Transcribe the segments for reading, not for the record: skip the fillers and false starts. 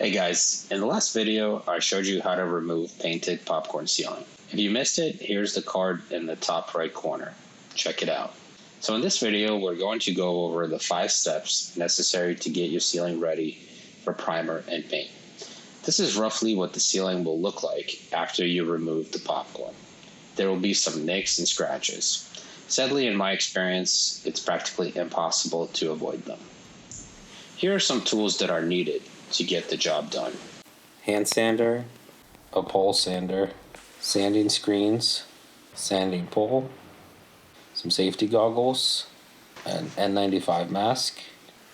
Hey guys, in the last video I showed you how to remove painted popcorn ceiling. If you missed it, here's the card in the top right corner. Check it out. So in this video we're going to go over the 5 steps necessary to get your ceiling ready for primer and paint. This is roughly what the ceiling will look like after you remove the popcorn. There will be some nicks and scratches. Sadly, in my experience, it's practically impossible to avoid them. Here are some tools that are needed to get the job done. Hand sander, a pole sander, sanding screens, sanding pole, some safety goggles, an N95 mask,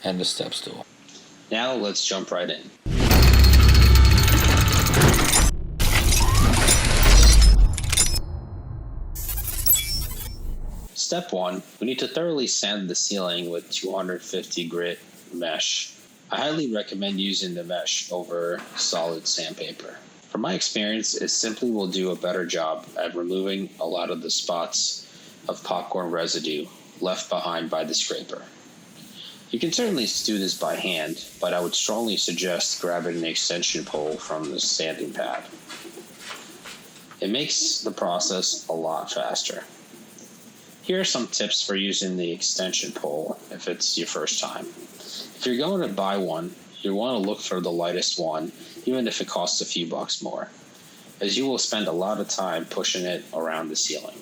and a step stool. Now let's jump right in. Step 1, we need to thoroughly sand the ceiling with 250 grit mesh. I highly recommend using the mesh over solid sandpaper. From my experience, it simply will do a better job at removing a lot of the spots of popcorn residue left behind by the scraper. You can certainly do this by hand, but I would strongly suggest grabbing an extension pole from the sanding pad. It makes the process a lot faster. Here are some tips for using the extension pole if it's your first time. If you're going to buy one, you want to look for the lightest one, even if it costs a few bucks more, as you will spend a lot of time pushing it around the ceiling.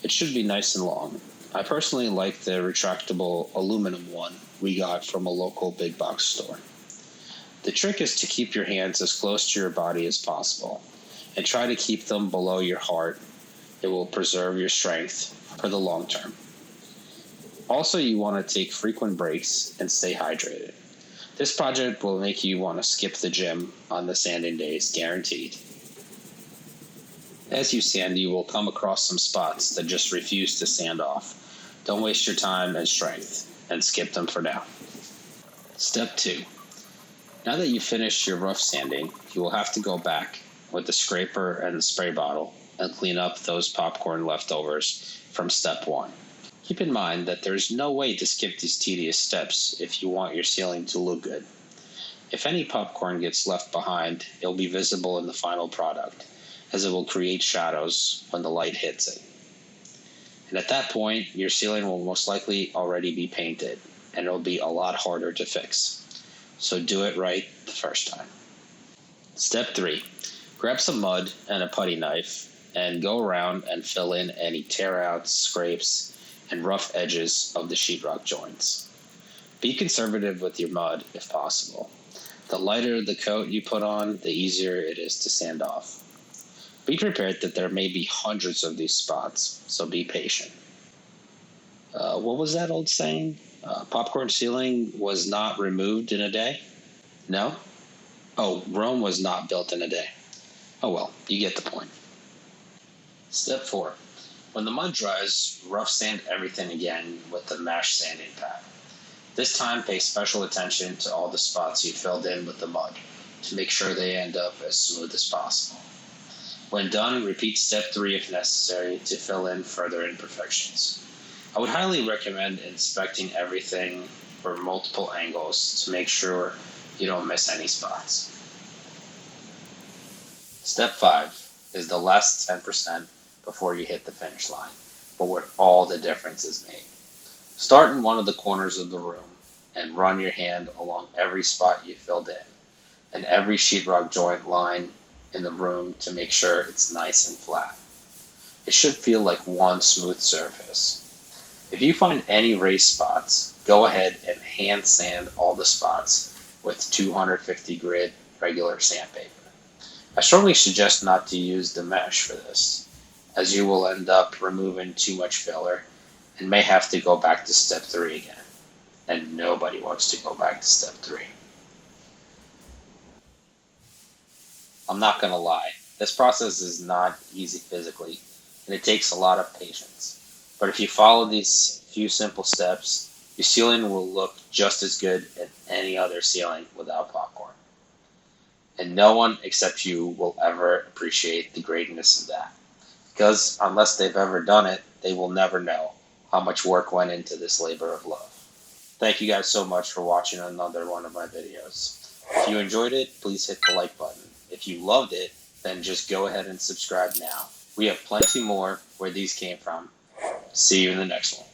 It should be nice and long. I personally like the retractable aluminum one we got from a local big box store. The trick is to keep your hands as close to your body as possible, and try to keep them below your heart. It will preserve your strength for the long term. Also, you want to take frequent breaks and stay hydrated. This project will make you want to skip the gym on the sanding days, guaranteed. As you sand, you will come across some spots that just refuse to sand off. Don't waste your time and strength, and skip them for now. Step 2. Now that you've finished your rough sanding, you will have to go back with the scraper and the spray bottle and clean up those popcorn leftovers from step 1. Keep in mind that there's no way to skip these tedious steps if you want your ceiling to look good. If any popcorn gets left behind, it'll be visible in the final product, as it will create shadows when the light hits it. And at that point, your ceiling will most likely already be painted, and it'll be a lot harder to fix. So do it right the first time. Step 3. Grab some mud and a putty knife and go around and fill in any tear-outs, scrapes, and rough edges of the sheetrock joints. Be conservative with your mud if possible. The lighter the coat you put on, the easier it is to sand off. Be prepared that there may be hundreds of these spots, so be patient. What was that old saying? Popcorn ceiling was not removed in a day? No? Oh, Rome was not built in a day. Oh well, you get the point. Step 4. When the mud dries, rough sand everything again with the mesh sanding pad. This time pay special attention to all the spots you filled in with the mud to make sure they end up as smooth as possible. When done, repeat step 3 if necessary to fill in further imperfections. I would highly recommend inspecting everything from multiple angles to make sure you don't miss any spots. Step 5 is the last 10% before you hit the finish line, but where all the difference is made. Start in one of the corners of the room and run your hand along every spot you filled in and every sheetrock joint line in the room to make sure it's nice and flat. It should feel like one smooth surface. If you find any raised spots, go ahead and hand sand all the spots with 250 grit regular sandpaper. I strongly suggest not to use the mesh for this, as you will end up removing too much filler and may have to go back to step 3 again. And nobody wants to go back to step 3. I'm not going to lie, this process is not easy physically, and it takes a lot of patience. But if you follow these few simple steps, your ceiling will look just as good as any other ceiling without popcorn. And no one except you will ever appreciate the greatness of that. Because unless they've ever done it, they will never know how much work went into this labor of love. Thank you guys so much for watching another one of my videos. If you enjoyed it, please hit the like button. If you loved it, then just go ahead and subscribe now. We have plenty more where these came from. See you in the next one.